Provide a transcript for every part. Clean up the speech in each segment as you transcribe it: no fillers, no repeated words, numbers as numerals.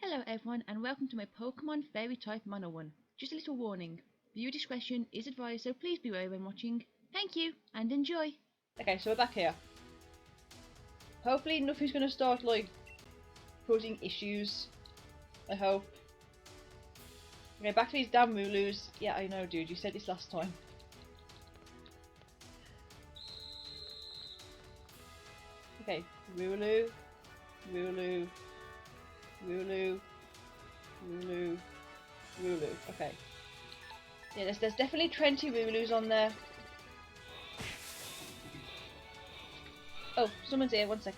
Hello everyone and welcome to my Pokemon Fairytypemonorun. Just a little warning, viewer discretion is advised, so please be wary when watching. Thank you and enjoy! Okay, so we're back here. Hopefully nothing's gonna start causing issues. I hope. Okay, back to these damn Wooloos. Yeah, I know dude, you said this last time. Okay, Wooloo, Wooloo, Wooloo, Wooloo, Wooloo. Okay. Yeah, there's definitely 20 Wooloos on there. Oh, someone's here, one sec.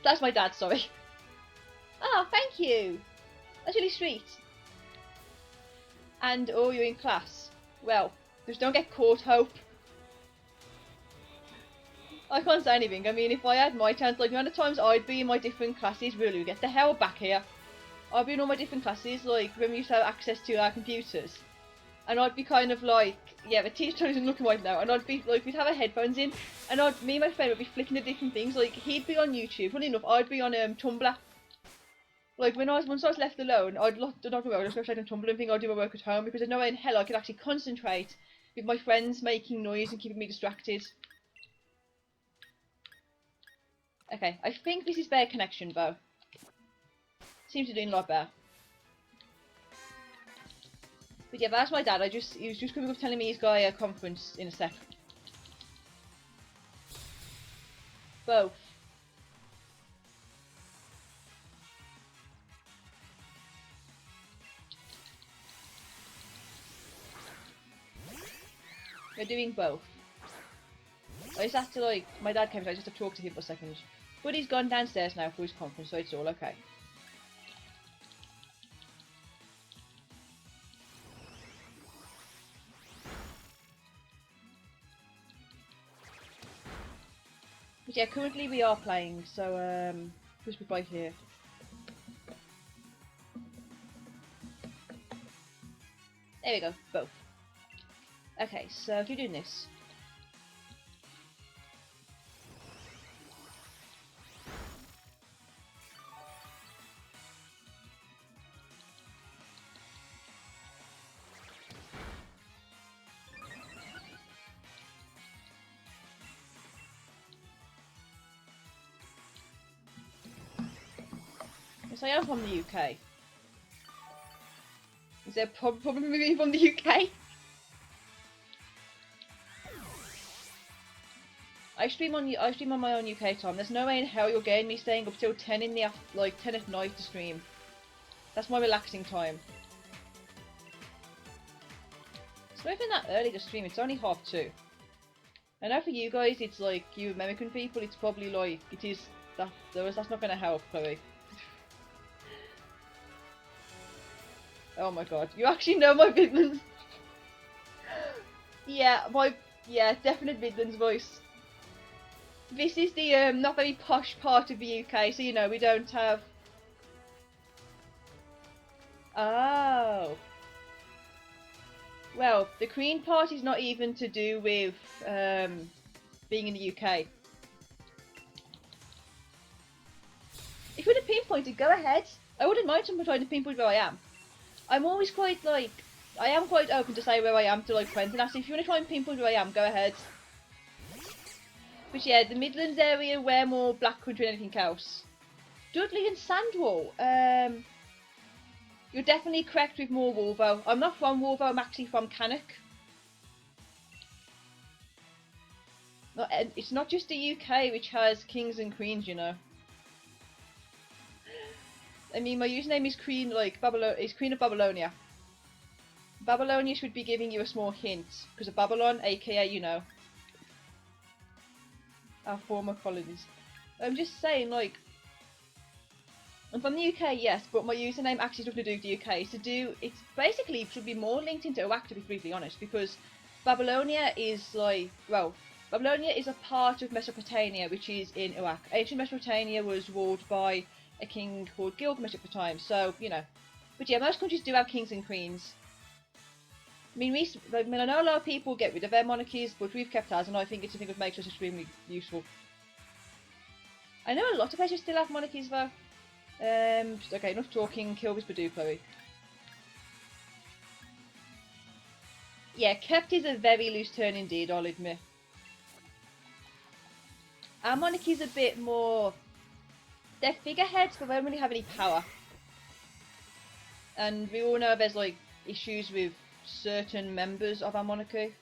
That's my dad, sorry. Oh, thank you! That's really sweet. And, oh, you're in class. Well, just don't get caught, Hope. I can't say anything. I mean, if I had my chance, like, the amount of times I'd be in my different classes, really, get the hell back here. I'd be in all my different classes, like, when we used to have access to our computers. And I'd be kind of like, yeah, the teacher isn't looking right now, and I'd be, like, we'd have our headphones in, and me and my friend would be flicking to different things, like, he'd be on YouTube, funny enough, I'd be on, Tumblr. Like, once I was left alone, I'd not go straight on Tumblr and think I'd do my work at home, because there's no way in hell I could actually concentrate with my friends making noise and keeping me distracted. Okay, I think this is their connection, though. Seems to be doing a lot better. But yeah, that's my dad. He was just coming up telling me he's got a conference in a sec. Both. We're doing both. I just have to, like, my dad came, so I just have to talk to him for a second. But he's gone downstairs now for his conference, so it's all okay. But yeah, currently we are playing, so just be right here. There we go, both. Okay, so if you're doing this. Yes, I am from the UK. Is there a problem with me from the UK? I stream on my own UK time. There's no way in hell you're getting me staying up till 10 in the 10 at night to stream. That's my relaxing time. It's not even that early to stream. It's only 2:30. I know for you guys, it's like you American people. It's probably like it is that. That's not gonna help, Chloe. Oh my god, you actually know my Midlands. Yeah, definite Midlands voice. This is the not very posh part of the UK, so you know we don't have. Oh. Well, the Queen part is not even to do with being in the UK. If you would have pinpointed, go ahead. I wouldn't mind someone trying to pinpoint where I am. I'm always quite like, I am quite open to say where I am to like friends and ask if you want to try and pinpoint where I am, go ahead. But yeah, the Midlands area, we're more Black Country than anything else. Dudley and Sandwall. You're definitely correct with more Wolvo. I'm not from Wolvo, I'm actually from Cannock. No, it's not just the UK which has kings and queens, you know. I mean, my username is Queen, like, is Queen of Babylonia. Babylonia should be giving you a small hint, because of Babylon, aka, you know, our former colonies. I'm just saying, like, I'm from the UK, yes, but my username actually has nothing to do with the UK. It's basically should be more linked into Iraq, to be brutally honest, because Babylonia is like, well, Babylonia is a part of Mesopotamia, which is in Iraq. Ancient Mesopotamia was ruled by a king called Gilgamesh at the time, so, you know. But yeah, most countries do have kings and queens. I mean, I know a lot of people get rid of their monarchies, but we've kept ours, and I think it's something that makes us extremely useful. I know a lot of places still have monarchies, though. Okay, enough talking, kill this Badoo, Chloe. Yeah, kept is a very loose term indeed, I'll admit. Our monarchy's a bit more... They're figureheads, but they don't really have any power. And we all know there's, like, issues with certain members of our monarchy.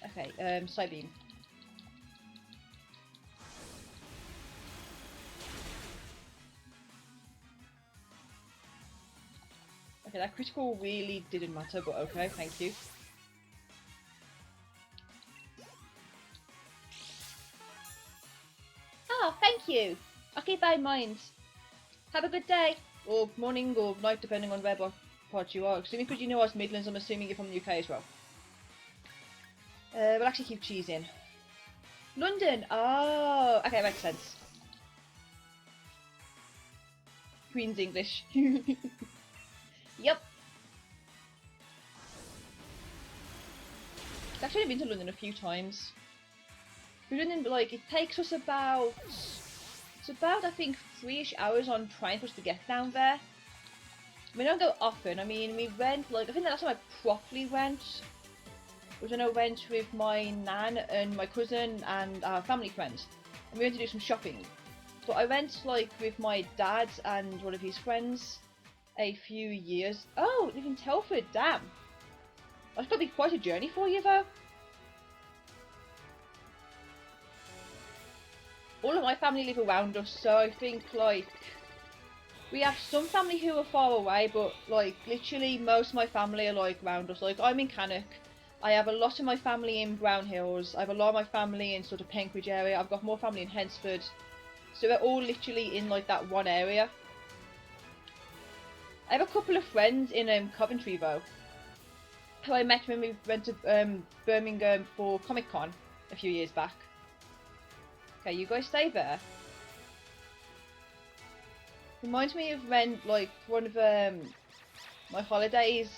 Okay, Psybeam. Okay, that critical really didn't matter, but okay, thank you. Oh, thank you! I'll keep that in mind. Have a good day! Or morning or night, depending on where part you are. Assuming because you know us Midlands, I'm assuming you're from the UK as well. We'll actually keep cheese in. London! Oh, okay, makes sense. Queen's English. Yep. I've actually been to London a few times. London, like, it takes us about... It's about, I think, 3-ish hours on train for us to get down there. We don't go often. I mean, we went, like, I think the last time I properly went was when I went with my nan and my cousin and our family friends. And we went to do some shopping. But I went, like, with my dad and one of his friends a few years... Oh, live in Telford, damn. That's got to be quite a journey for you, though. All of my family live around us, so I think, like... We have some family who are far away, but, like, literally most of my family are, like, around us. Like, I'm in Cannock. I have a lot of my family in Brown Hills. I have a lot of my family in sort of Penkridge area. I've got more family in Hensford. So we're all literally in, like, that one area. I have a couple of friends in Coventry, though, who I met when we went to Birmingham for Comic Con a few years back. Okay, you guys stay there. Reminds me of when, like, one of my holidays,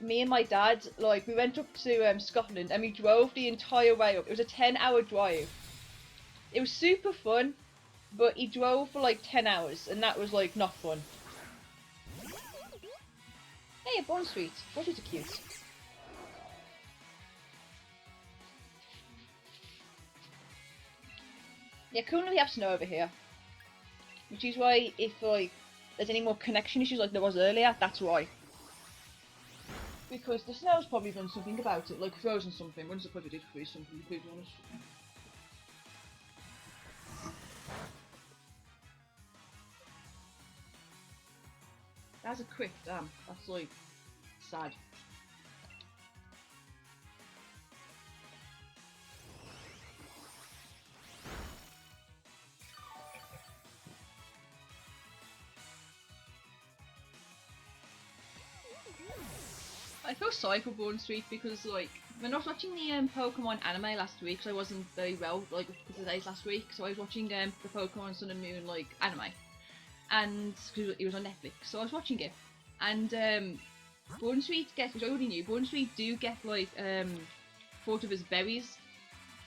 me and my dad, like, we went up to Scotland and we drove the entire way up. It was a 10-hour drive. It was super fun, but he drove for like 10 hours and that was, like, not fun. Hey, a Bond Sweet. What is it cute? Yeah, currently we have snow over here. Which is why, if, like, there's any more connection issues like there was earlier, that's why. Because the snow's probably done something about it, like frozen something. When's the probably did freeze something, to be honest. That's a crit, damn. That's, like, sad. I feel sorry for Bond Street because, like, when I was watching the Pokemon anime last week, so I wasn't very well, like, for the days last week, so I was watching the Pokemon Sun and Moon, like, anime. And, because it was on Netflix, so I was watching it. And, Bond Street gets, which I already knew, Bond Street do get, like, thought of as berries.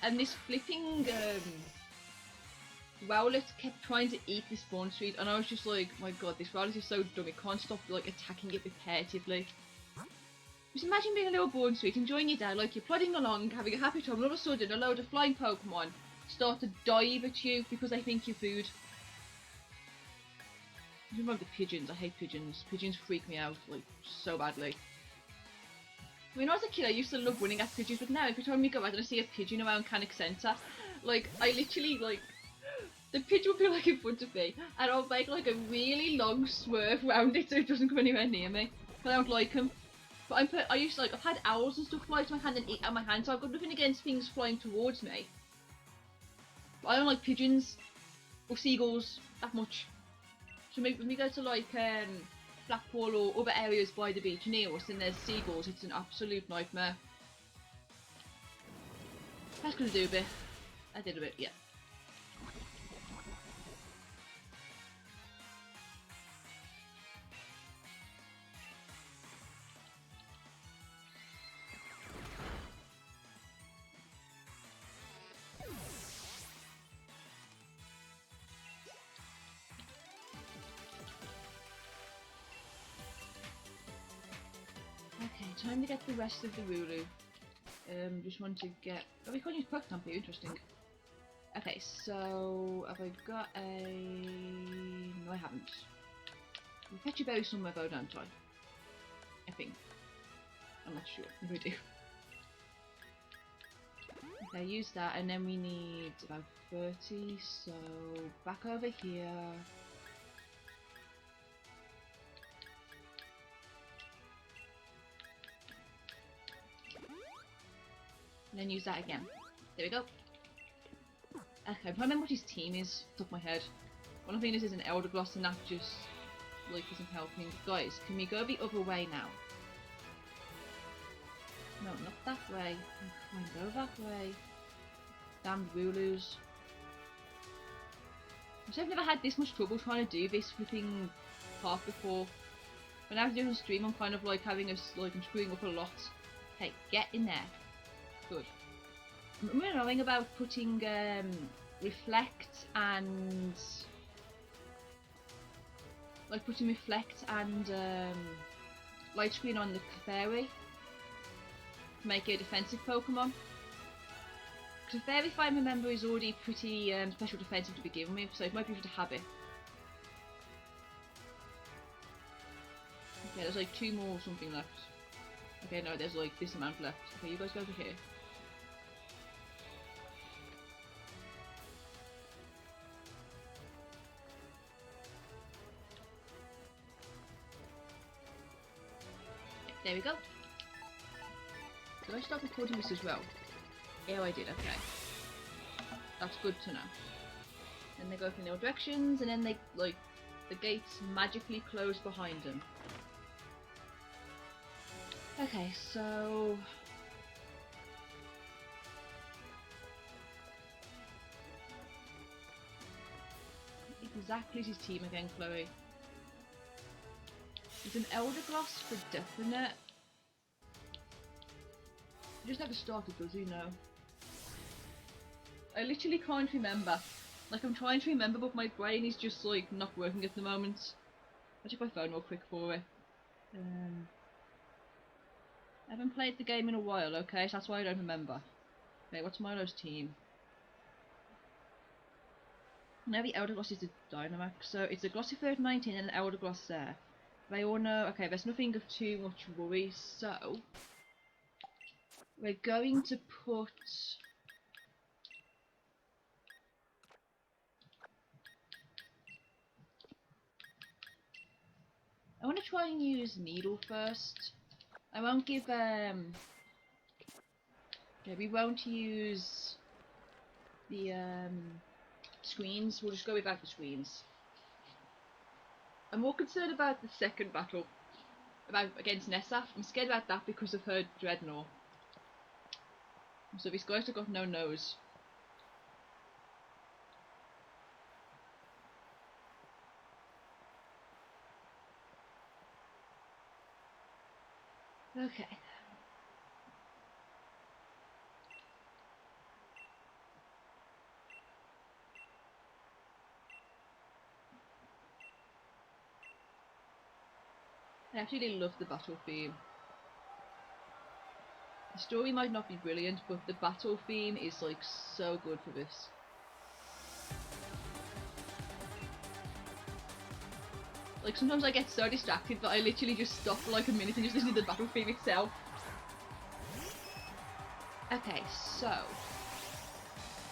And this flipping, Rowlet kept trying to eat this Bond Street, and I was just like, my god, this Rowlet is so dumb, it can't stop, like, attacking it repetitively. Just imagine being a little boy in the street, enjoying your day, like you're plodding along, having a happy time, and all of a sudden a load of flying Pokemon start to dive at you because they think you're food. I remember the pigeons. I hate pigeons. Pigeons freak me out, like, so badly. I mean, when I was a kid, I used to love running at pigeons, but now every time we go out and I see a pigeon around Cannock Centre, like, I literally, like, the pigeon will be, like, in front of me, and I'll make, like, a really long swerve around it so it doesn't come anywhere near me, because I don't like them. But I used to, like, I've had owls and stuff fly to my hand and eat out my hand, so I've got nothing against things flying towards me. But I don't like pigeons, or seagulls, that much. So maybe when we go to, like, Blackpool or other areas by the beach near us and there's seagulls, it's an absolute nightmare. I was gonna do a bit. I did a bit, yeah. Okay, time to get the rest of the Wooloo. Just want to get... Oh, we can't use Pokemon here, interesting. Okay, so have I got a... No, I haven't. I'll fetch a berry somewhere though, don't I? I think. I'm not sure. If I do. Okay, use that, and then we need about 30, so back over here. And then use that again. There we go. Okay, I'm trying to remember what his team is, off the top of my head. One of the things is an Elder Gloss and that just, like, isn't helping. Guys, can we go the other way now? No, not that way. I can't go that way. Damn Wooloos. I've never had this much trouble trying to do this flipping part before. When I was doing a stream, I'm kind of like having a, like, I'm screwing up a lot. Hey, get in there. Good. I'm really knowing about putting reflect and light screen on the Clefairy to make it a defensive Pokemon. Clefairy, if I remember, is already pretty special defensive to begin with, so it might be just a habit. Okay, there's like 2 more or something left. Okay, no, there's like this amount left. Okay, you guys go over here. There we go. Did I start recording this as well? Yeah, I did, okay. That's good to know. Then they go in their directions, and then they, like, the gates magically close behind them. Okay, so... Exactly his team again, Chloe. It's an Elder Gloss for definite. He just never started, does he? No. I literally can't remember. Like, I'm trying to remember, but my brain is just, like, not working at the moment. I'll check my phone real quick for it. I haven't played the game in a while, okay? So that's why I don't remember. Okay, what's Milo's team? Now the Elder Gloss is the Dynamax, so it's a Glossy 19 and an Elder Gloss there. They all know, okay, there's nothing of too much worry, so we're going to put I want to try and use Needle first. I won't give yeah, we won't use the screens, we'll just go without the screens. I'm more concerned about the second battle, against Nessa. I'm scared about that because of her Dreadnought. So these guys have got no nose. Okay. I actually love the battle theme. The story might not be brilliant, but the battle theme is like so good for this. Like sometimes I get so distracted that I literally just stop for like a minute and just listen to the battle theme itself. Okay, so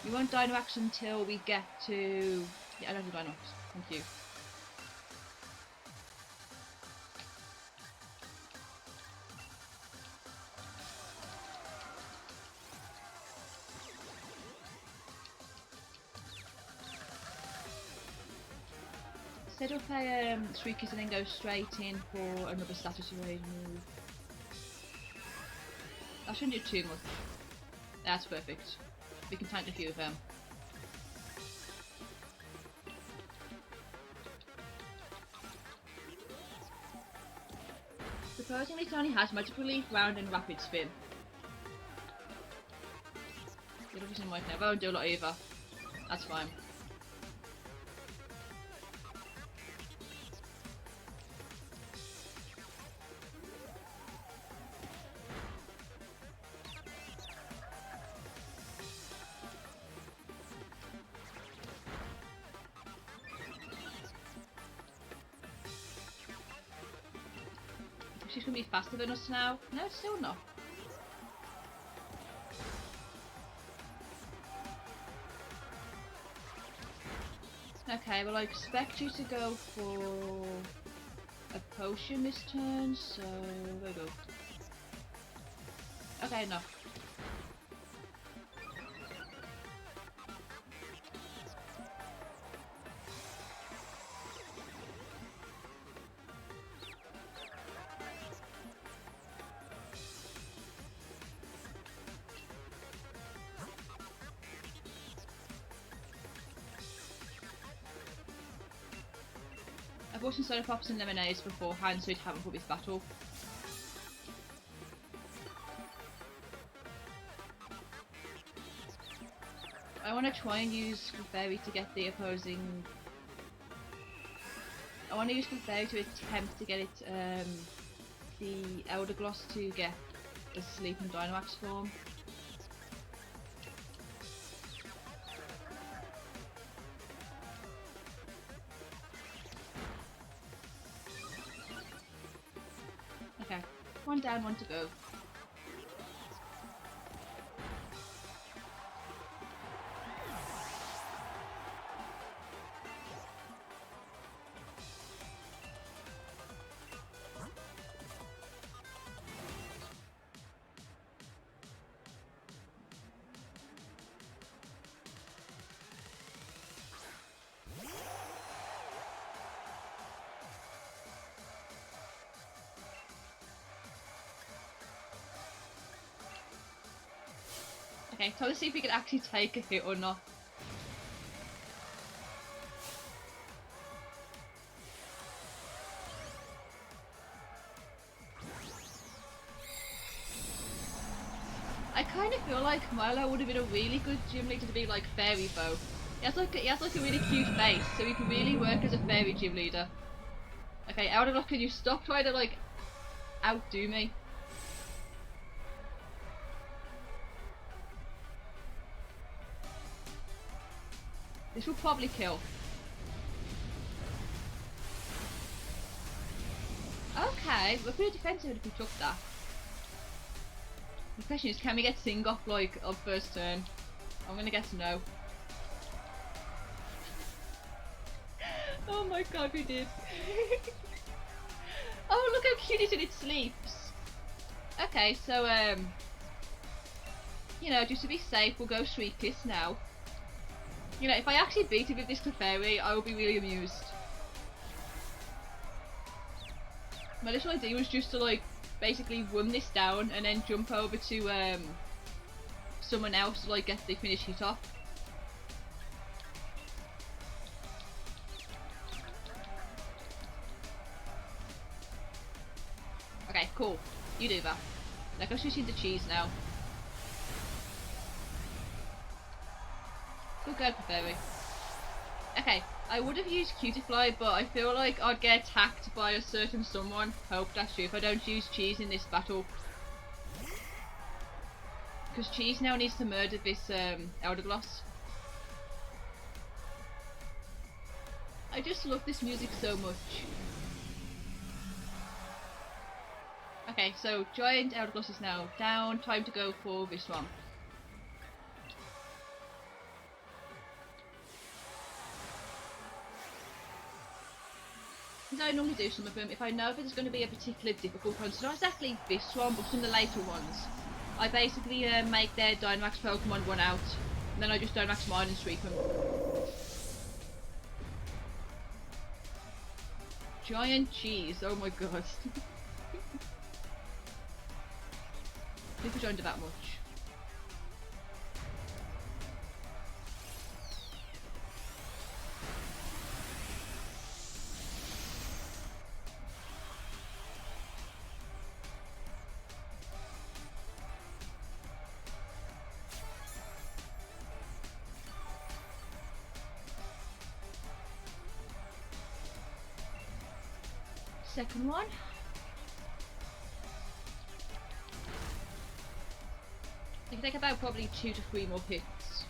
we won't Dynamax until we get to... Yeah, I don't do Dynamax. Thank you. Set up a Shriekers and then go straight in for another status raid move. I shouldn't do too much. That's perfect. We can tank a few of them. Supposingly it only has Magic Relief, Round and Rapid Spin. The other reason might never, I won't do a lot either. That's fine. She's gonna be faster than us now. No, still not. Okay, well I expect you to go for a potion this turn, so there we go. Okay, no. I've bought some soda pops and lemonades beforehand so it haven't for this battle. I want to try and use Clefairy to get the opposing... I want to use Clefairy to attempt to get it, the Elder Gloss to get the Sleep and Dynamax form. Okay, one down, one to go. Okay, so let's see if we can actually take a hit or not. I kind of feel like Milo would have been a really good gym leader to be like Fairy Bow. He has like a really cute face, so he can really work as a fairy gym leader. Okay, out of luck, can you stop trying to like outdo me? This will probably kill. Okay, we're pretty defensive if we took that. The question is, can we get Sing off like on first turn? I'm gonna guess no. Oh my god, we did. Oh, look how cute it is and it sleeps. Okay, so you know, just to be safe, we'll go Shriekers now. You know, if I actually beat it with this Clefairy, I will be really amused. My little idea was just to like basically run this down and then jump over to someone else to like get the finish hit off. Okay, cool. You do that. Like I'm switching to cheese now. Good go, Clefairy. Okay, I would have used Cutifly, but I feel like I'd get attacked by a certain someone. Hope that's true if I don't use cheese in this battle. Because Cheese now needs to murder this Eldergloss. I just love this music so much. Okay, so Giant Eldergloss is now down. Time to go for this one. As I normally do some of them, if I know that there's going to be a particularly difficult one, so not exactly this one, but some of the later ones, I basically make their Dynamax Pokemon run out, and then I just Dynamax mine and sweep them. Giant Cheese, oh my god. People don't do that much. Second one. It can take about probably 2 to 3 more hits.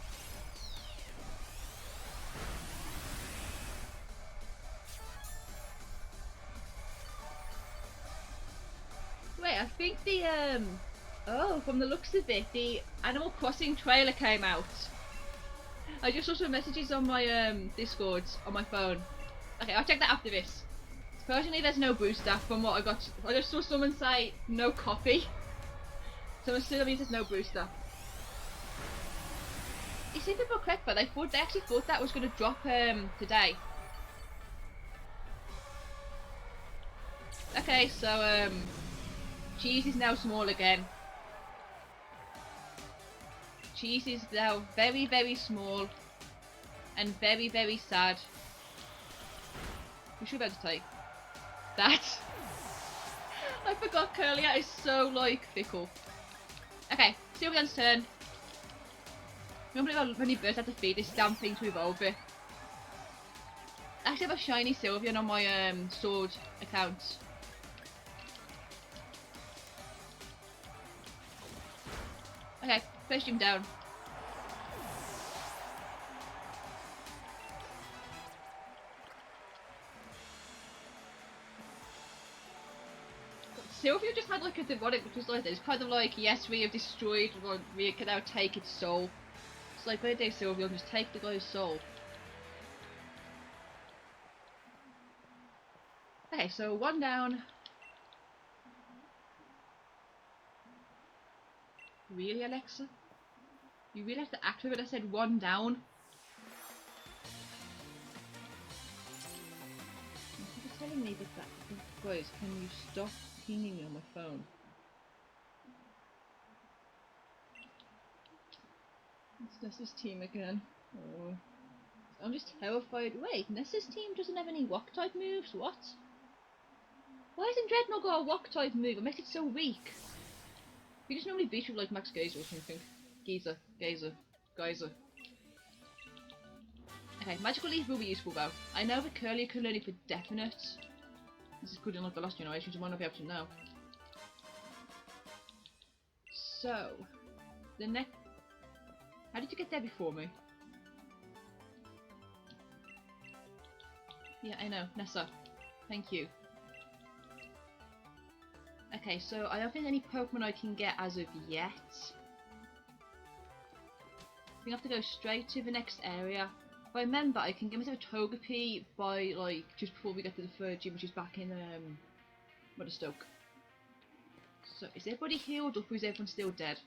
Wait, I think the oh, from the looks of it, the Animal Crossing trailer came out. I just saw some messages on my Discord on my phone. Okay, I'll check that after this. Personally, there's no booster from what I got. I just saw someone say no copy. So I'm assuming there's no booster. You see, people are correct, but they actually thought that was going to drop today. Okay, so Cheese is now small again. Cheese is now very, very small and very, very sad. We should be able to take that. I forgot Curlia is so like fickle. Okay, Sylveon's turn. Remember how many birds had to feed this damn thing to evolve it? I actually have a shiny Sylveon on my sword account. Okay, place him down. Sylveon just had like a demonic which was like this. It's kind of like, yes, we have destroyed, or we can now take its soul. It's like, where did Sylveon just take the guy's soul? Okay, so one down. Really, Alexa? You really have to act with it? I said one down. It's telling me that guys, can you stop pinging me on my phone? It's Nessa's team again. Oh. I'm just terrified. Wait, Nessa's team doesn't have any rock type moves? What? Why hasn't Dreadnought got a rock type move? It makes it so weak. You just normally beat you with like Max Geyser or something. Geyser. Okay, Magical Leaf will be useful though. I know that Curly can learn it for definite. This is good in like the last generation, so I might not be able to know. So, the next... How did you get there before me? Yeah, I know. Nessa. Thank you. Okay, so I don't think any Pokemon I can get as of yet. I think I have to go straight to the next area. But remember, I can get myself a Togepi by, like, just before we get to the third gym, which is back in, Motherstoke. So, is everybody healed up or is everyone still dead?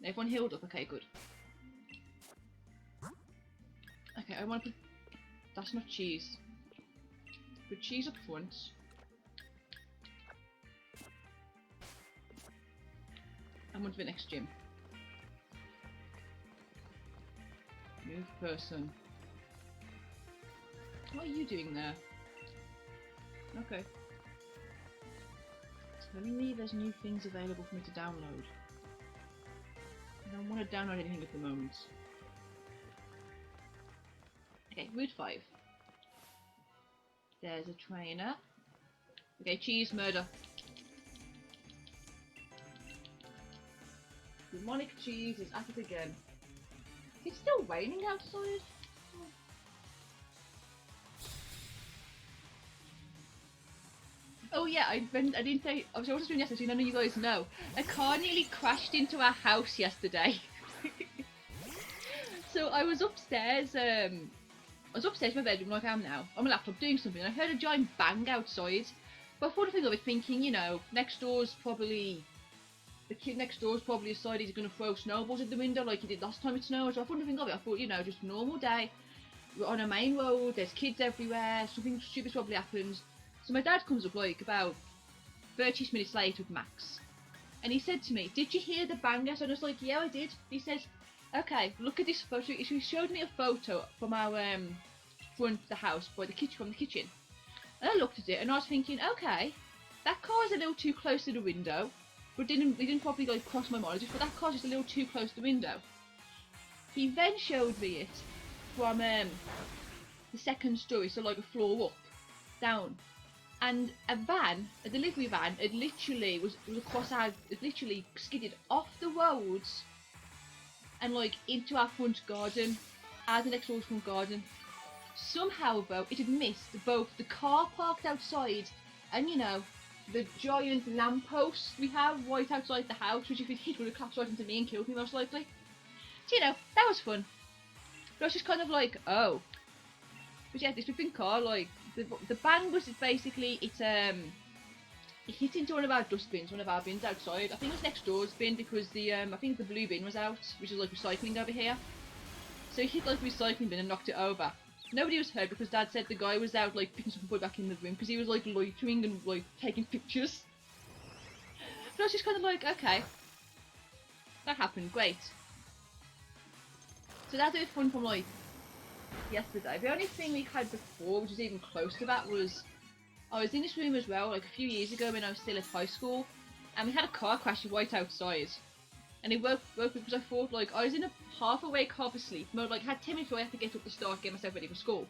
Everyone healed up? Okay, good. Okay, I want to put... That's not Cheese. Put Cheese up front. I'm on to the next gym. Move person. What are you doing there? Okay. It's telling me there's new things available for me to download. I don't want to download anything at the moment. Okay, Route 5. There's a trainer. Okay, Cheese murder. Demonic cheese is at it again. It's still raining outside. Oh yeah, I didn't say. I was just doing yesterday. None of you guys know. A car nearly crashed into our house yesterday. So I was upstairs. I was upstairs in my bedroom like I am now, on my laptop doing something. And I heard a giant bang outside. But I thought the thing of it, thinking, you know, next door's probably. The kid next door's probably decided he's going to throw snowballs at the window like he did last time it snowed. So I thought nothing of it. I thought, you know, just a normal day. We're on a main road, there's kids everywhere, something stupid probably happens. So my dad comes up like about 30 minutes later with Max. And he said to me, "Did you hear the banger?" So I was like, "Yeah, I did." He says, "Okay, look at this photo." He showed me a photo from our front of the house, from the kitchen. And I looked at it and I was thinking, okay, that car's a little too close to the window. But it didn't probably like cross my mind. I just thought that car's just a little too close to the window. He then showed me it from the second story, so like a floor up, down, and a delivery van, it literally was across our, it literally skidded off the roads and like into our front garden, the next door's front garden. Somehow though, it had missed both the car parked outside and, you know, the giant lamppost we have right outside the house, which if it hit would have collapsed right into me and killed me most likely. So, you know, that was fun. But I was just kind of like, oh. But yeah, this flipping car, like, the bang was basically, it hit into one of our dustbins, one of our bins outside. I think it was next door's bin because the, I think the blue bin was out, which is like recycling over here. So it hit like the recycling bin and knocked it over. Nobody was hurt because Dad said the guy was out like picking something back in the room because he was like loitering and like taking pictures. But I was just kind of like, okay, that happened, great. So that's a bit fun from like yesterday. The only thing we had before, which was even close to that, was I was in this room as well like a few years ago when I was still at high school, and we had a car crash right outside. And it woke me because I thought, like, I was in a half awake, half asleep mode, like, had 10 minutes where I had to get up to start, get myself ready for school.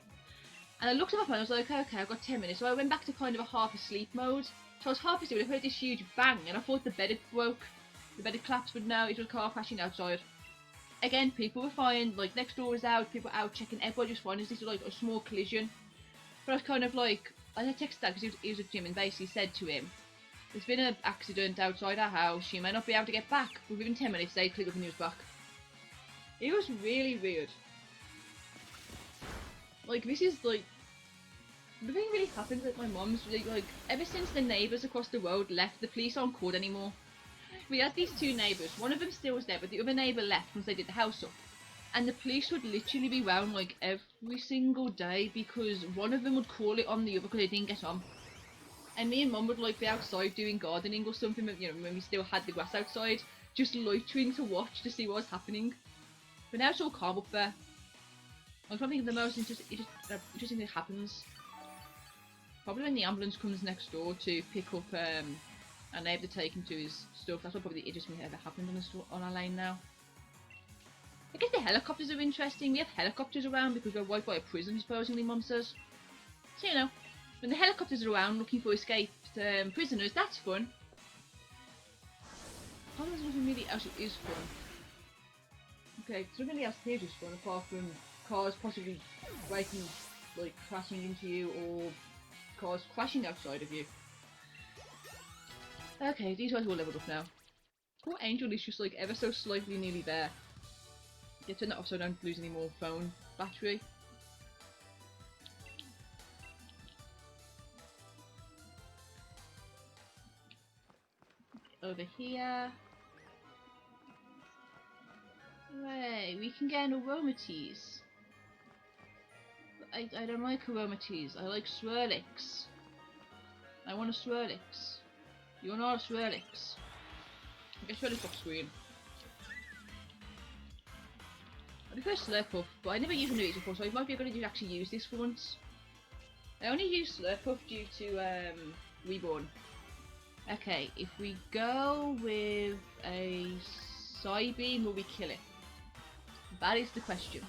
And I looked at my phone, I was like, okay, I've got 10 minutes. So I went back to kind of a half asleep mode. So I was half asleep, and I heard this huge bang, and I thought the bed had broke, the bed had collapsed, but no, it was a car crashing outside. Again, people were fine, like, next door was out, people were out checking, everybody was fine. This was like a small collision. But I was kind of like, I texted Dad because he was at gym and basically said to him, "There's been an accident outside our house, you may not be able to get back, but within 10 minutes they click up and he was back." It was really weird. Like, this is like, the thing really happens at my mum's, like, ever since the neighbours across the road left, the police aren't called anymore. We had these two neighbours, one of them still was there, but the other neighbour left once they did the house up. And the police would literally be round like every single day because one of them would call it on the other because they didn't get on. And me and Mum would like be outside doing gardening or something, you know, when we still had the grass outside, just loitering to watch to see what was happening. But now it's all calm up there. I'm trying to think of the most interesting thing that happens. Probably when the ambulance comes next door to pick up our neighbour to take him to his stuff. That's what probably the interesting thing that ever happened on our lane now. I guess the helicopters are interesting. We have helicopters around because we're right by a prison, supposedly, Mum says. So, you know, when the helicopters are around looking for escaped prisoners, that's fun. I don't know if there's nothing really else that is fun. Okay, so nothing else here is fun apart from cars possibly breaking, like crashing into you, or cars crashing outside of you. Okay, these guys are all leveled up now. Poor Angel is just like ever so slightly nearly there. Yeah, turn that off so I don't lose any more phone battery. Over here. Right, we can get an aromatease. I don't like aromatease, I like swirlix. I want a swirlix. You're not a swirlix. I guess swirlix off screen. I prefer Slurpuff, but I never used one of these before, so it might be a good idea to actually use this for once. I only use Slurpuff due to Reborn. Okay, if we go with a Psybeam, will we kill it? That is the question.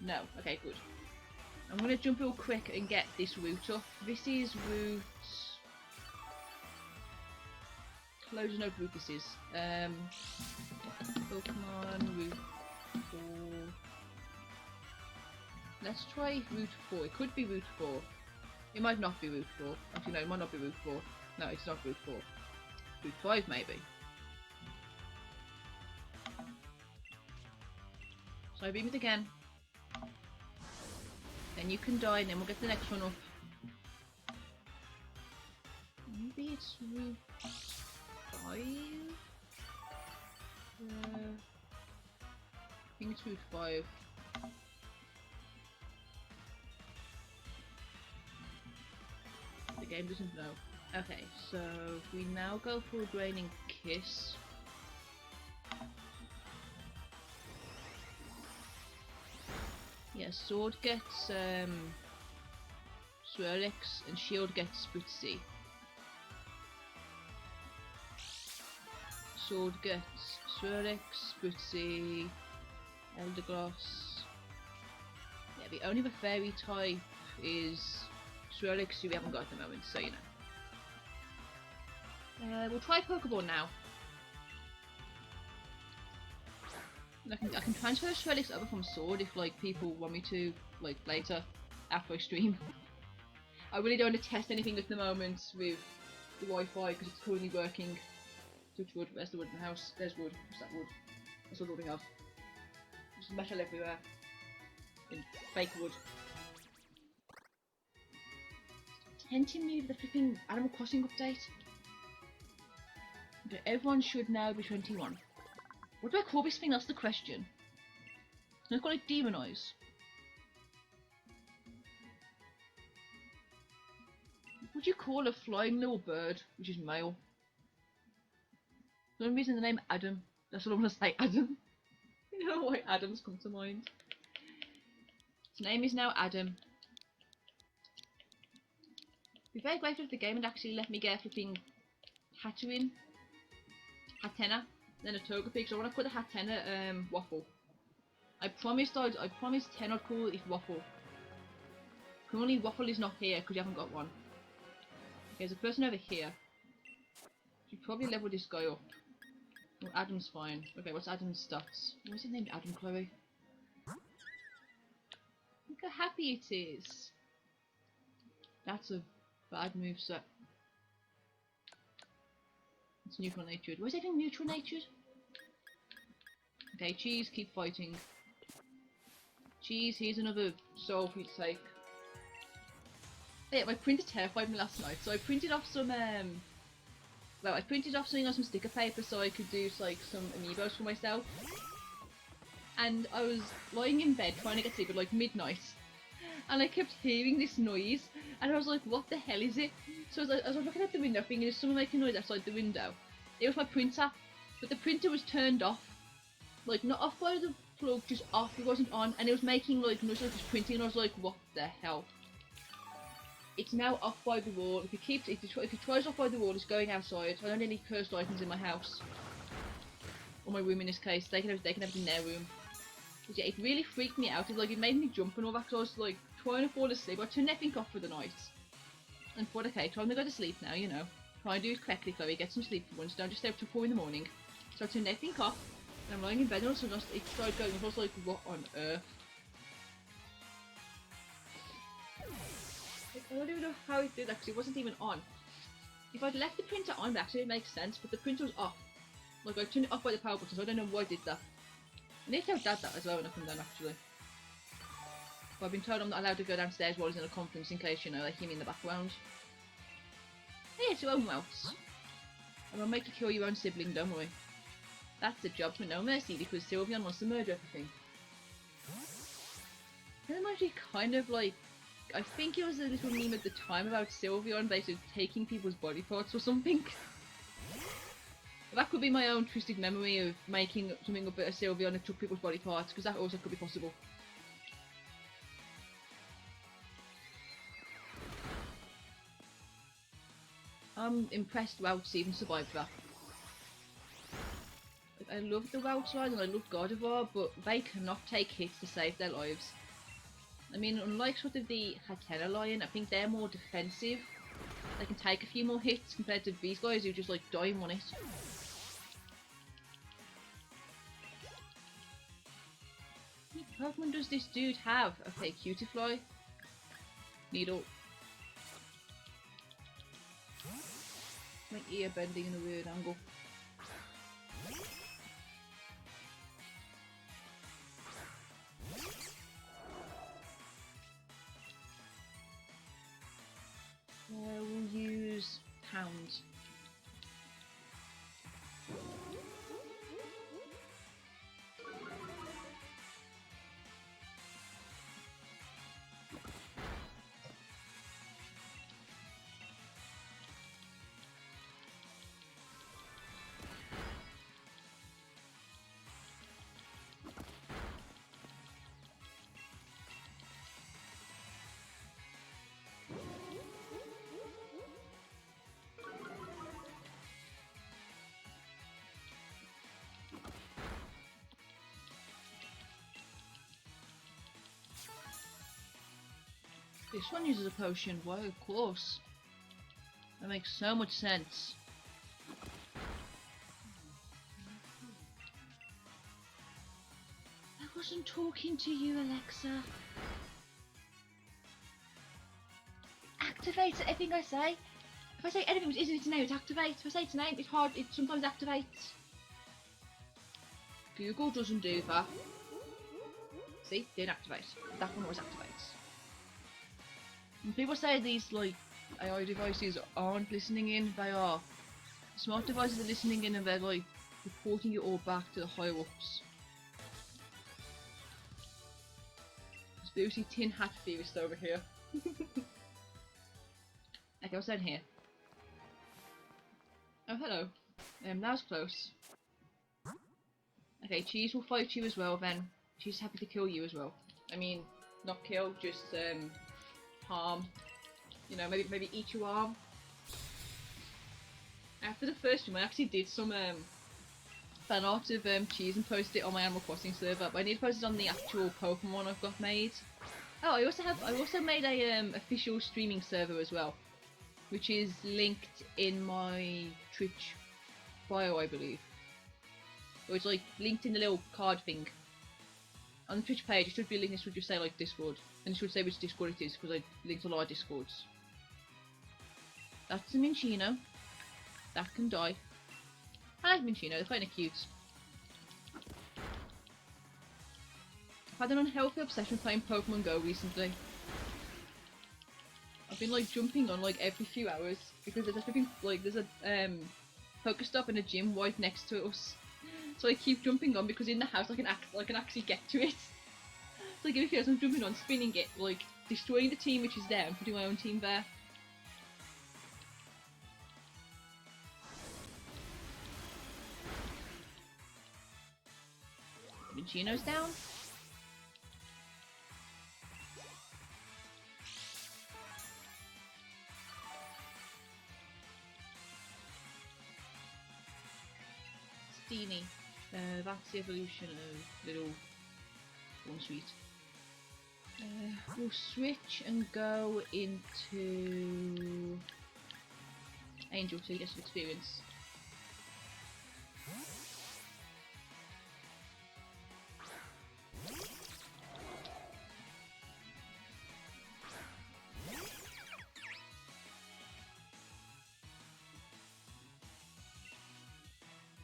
No. Okay, good. I'm going to jump real quick and get this route up. This is route loads of route this is. Pokemon Route 4. Let's try Route 4. It could be Route 4. It might not be Route 4. Actually, no, it might not be Route 4. No, it's not Route 4. Route 5, maybe. So I beam it again. Then you can die, and then we'll get the next one up. Maybe it's Route 5? I think it's Route 5. The game doesn't know. Okay, so we now go for a Draining Kiss. Yeah, Sword gets Swirlix and Shield gets Spritzee. Sword gets Swirlix, Spritzee, Eldergloss. Yeah, the only other fairy type is Swirlix, who we haven't got at the moment, so you know. We'll try Pokeball now. I can transfer Swirlix over from Sword if like people want me to, like later, after I stream. I really don't want to test anything at the moment with the Wi-Fi because it's currently working. Touch wood. Where's the wood in the house? There's wood. What's that wood? That's all we have. There's metal everywhere. And fake wood. Tempting me with the flipping Animal Crossing update. Okay, everyone should now be 21. What do I call this thing? That's the question. Can I call it Demon Eyes? What would you call a flying little bird, which is male? For some reason the name Adam. That's what I want to say, Adam. You know why Adams come to mind. His name is now Adam. Be very grateful if the game had actually let me get a flipping Hatterene, Hatenna, then a Togepi, because I want to call the Hatenna Waffle. I promised 10 I'd call it Waffle. Currently Waffle is not here because you haven't got one. Okay, there's a person over here. Should probably level this guy up. Oh, Adam's fine. Okay, what's Adam's stats? Why is it named Adam, Chloe? Look how happy it is. That's a bad moveset. It's neutral natured. Why is it even neutral natured? Okay, Cheese, keep fighting. Cheese, here's another soul for you to take. Yeah, my printer terrified me last night, so I printed off some well, I printed off something on some sticker paper so I could do like some amiibos for myself. And I was lying in bed trying to get sleep at like midnight, and I kept hearing this noise, and I was like, what the hell is it? So I was looking at the window thinking, is someone making noise outside the window? It was my printer, but the printer was turned off. Like, not off by the plug, just off, it wasn't on, and it was making like noise like it was printing, and I was like, what the hell? It's now off by the wall. If it tries off by the wall, it's going outside. So I don't need any cursed items in my house. Or my room in this case. They can have it in their room. But yeah, it really freaked me out. It made me jump and all that, because I was like trying to fall asleep. I turned everything off for the night. And thought, okay, time to go to sleep now, you know. Try and do it correctly, Chloe. Get some sleep for once. Don't just stay up till 4 in the morning. So I turned everything off. And I'm lying in bed and all of a sudden it started going. I was like, what on earth? I don't even know how it did that because it wasn't even on. If I'd left the printer on, actually it makes sense, but the printer was off. Like I turned it off by the power button, so I don't know why I did that. I need to tell Dad that as well when I come down actually. But I've been told I'm not allowed to go downstairs while he's in a conference in case, you know, they hear me in the background. Hey, it's your own mouse. And I'll make you kill your own sibling, don't worry. That's a job for no mercy because Sylveon wants to murder everything. And I'm actually kind of like, I think it was a little meme at the time about Sylveon basically taking people's body parts or something. That could be my own twisted memory of making something up at a Sylveon that took people's body parts, because that also could be possible. I'm impressed Routes even survived that. I love the Routes line and I love Gardevoir, but they cannot take hits to save their lives. I mean, unlike sort of the Hatenna line, I think they're more defensive. they can take a few more hits compared to these guys who just like die in one hit. What Pokemon does this dude have? Okay, Cutifly. Needle. My ear bending in a weird angle. We'll use Hound. This one uses a potion. Whoa, of course. That makes so much sense. I wasn't talking to you, Alexa. Activate everything I say. If I say anything which isn't its name, it activates. If I say its name, it's hard. It sometimes activates. Google doesn't do that. See, didn't activate. That one always activates. When people say these like AI devices aren't listening in, they are. Smart devices are listening in and they're like reporting it all back to the higher ups. Conspiracy tin hat theorist over here. Okay, what's down here? Oh, hello. That was close. Okay, Cheese will fight you as well then. She's happy to kill you as well. I mean, not kill, just harm. You know, maybe eat your arm. After the first one, I actually did some fan art of Cheese and posted it on my Animal Crossing server, but I need to post it on the actual Pokemon I've got made. Oh, I also made a official streaming server as well, which is linked in my Twitch bio, I believe. Or it's like linked in the little card thing. On the Twitch page, it should be a link. It should just say like Discord, and it should say which Discord it is because I linked a lot of Discords. That's a Minchino. That can die. I like Minchino. They're kind of cute. I've had an unhealthy obsession playing Pokemon Go recently. I've been like jumping on like every few hours because there's a Pokestop and a gym right next to us. So I keep jumping on because in the house I can actually get to it. So like every few hours I'm jumping on, spinning it, like destroying the team which is there and putting my own team there. Minchino's down. Steenie. That's the evolution of little one sweet. We'll switch and go into Angel so he gets some experience.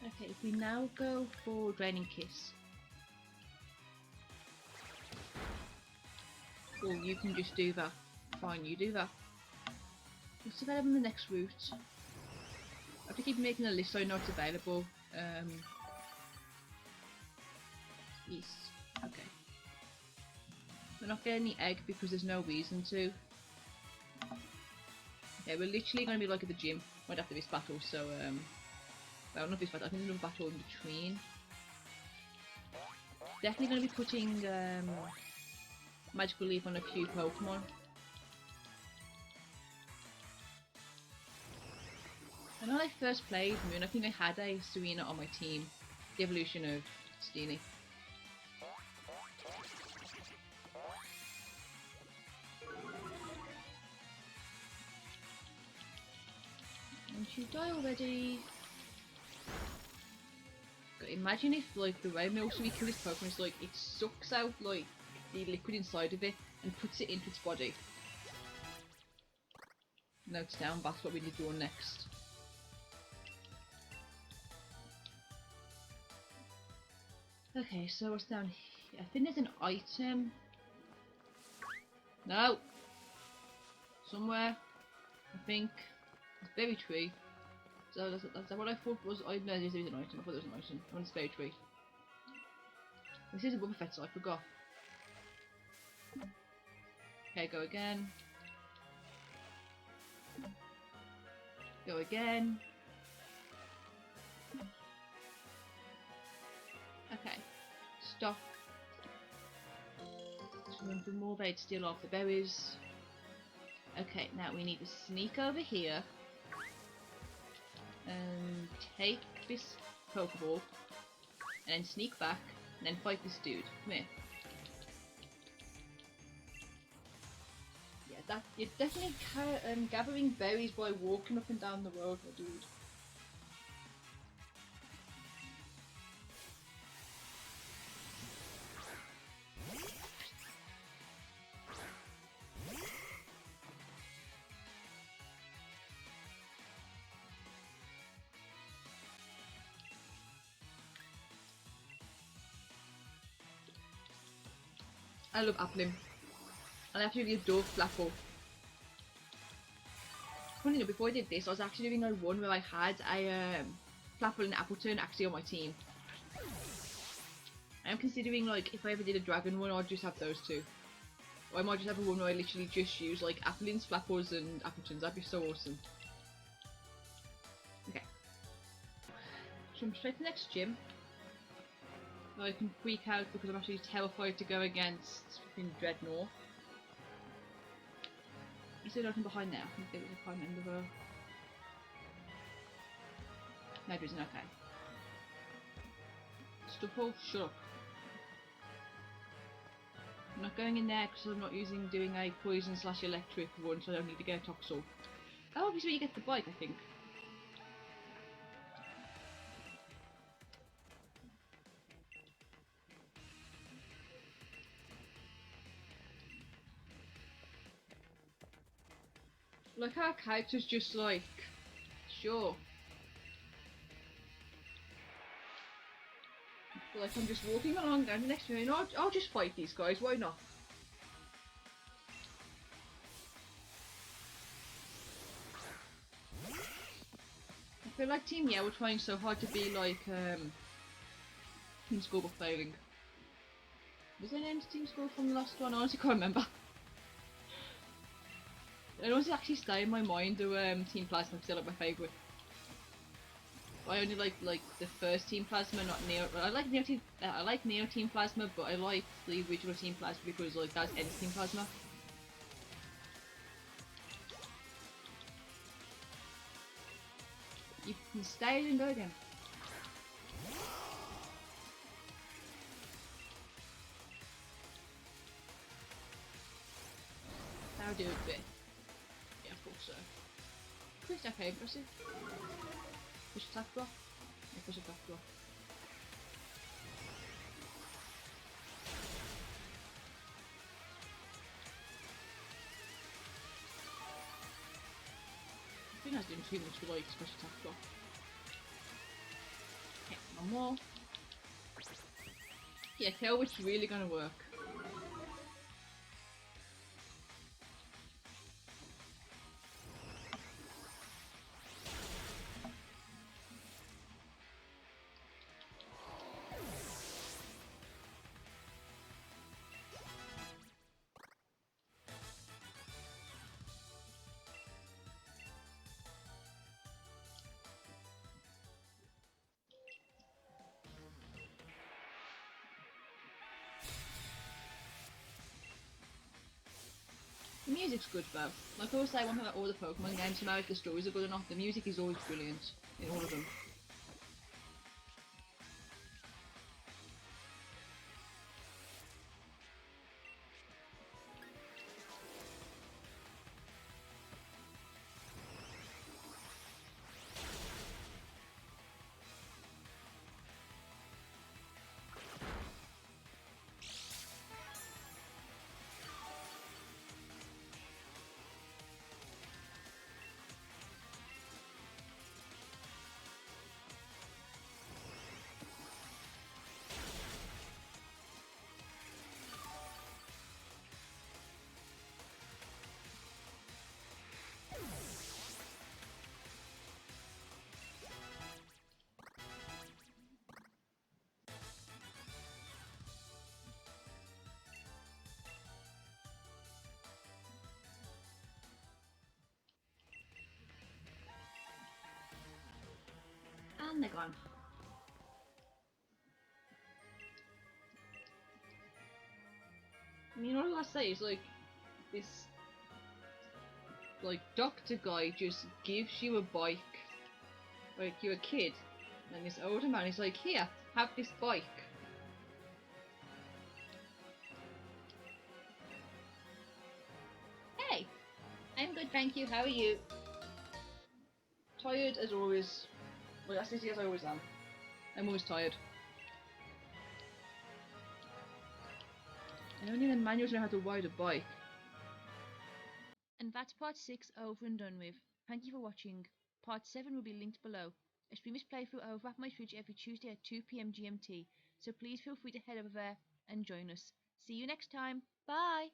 Okay, if we now go for Draining Kiss. Or you can just do that. Fine, you do that. What's available in the next route? I have to keep making a list so I know it's available. East. Okay. We're not getting the egg because there's no reason to. Okay, we're literally going to be like at the gym right after this battle, so well, not this battle, I think there's another battle in between. Definitely going to be putting Magical Leaf on a few Pokemon. When I first played Moon, I think I had a Serena on my team. The evolution of Steenie. Don't you die already? God, imagine if like the way also we kill this Pokemon is like it sucks out like the liquid inside of it and puts it into its body. Now it's down, that's what we need to do next. Okay, so what's down here? I think there's an item. No! Somewhere. I think. It's berry tree. So that's what I thought was. I know there's an item. I thought there was an item. I want this berry tree. This is a Wobbuffet, so I forgot. Okay, go again. Go again. Okay. Stop. So we're for more bait to steal off the berries. Okay, now we need to sneak over here and take this Pokeball and then sneak back and then fight this dude. Come here. Yeah, that you're definitely gathering berries by walking up and down the road, my dude. I love appling. And I actually adore Flapple. Funny enough, before I did this, I was actually doing a one where I had a Flapple and Appleton actually on my team. I am considering like if I ever did a dragon one, I'd just have those two. Or I might just have a one where I literally just use like Applins, Flapples and Appletons. That'd be so awesome. Okay. Jump straight to the next gym. I can freak out because I'm actually terrified to go against fucking Dreadnought. Is there nothing behind there? I think there was a climb end of a... No, there isn't. Okay. Stuffle, shut up. I'm not going in there because I'm not doing a poison / electric one, so I don't need to get a Toxel. Oh, obviously you get the bike, I think. Like our character's just like, sure. Like I'm just walking along down the next room and I'll just fight these guys, why not? I feel like Team Yeah were trying so hard to be like Team School but failing. Was there named Team School from the last one? I honestly can't remember. It always actually stay in my mind the Team Plasma because they're like my favourite. I only like the first Team Plasma, not Neo. I like Neo Team Plasma, but I like the original Team Plasma because like that's End Team Plasma. You can stay and go again. That'll do a bit. Yeah, of course so. Quick attack, impressive. Push attack block. Yeah, push attack block. I think that's doing too much for like special attack block. Okay, one more. Yeah, kill which is really gonna work. The music's good though. Like I always say, one thing about all the Pokemon games, no matter if the stories are good or not, the music is always brilliant in all of them. And they're gone. You know what I gotta say is like this like doctor guy just gives you a bike. Like you're a kid and this older man is like, here, have this bike. Hey, I'm good, thank you, how are you? Tired as always. Well, as busy as I always am. I'm always tired. And only the manuals know how to ride a bike. And that's part 6 over and done with. Thank you for watching. Part 7 will be linked below. I stream this playthrough over at my Twitch every Tuesday at 2 PM GMT, so please feel free to head over there and join us. See you next time. Bye!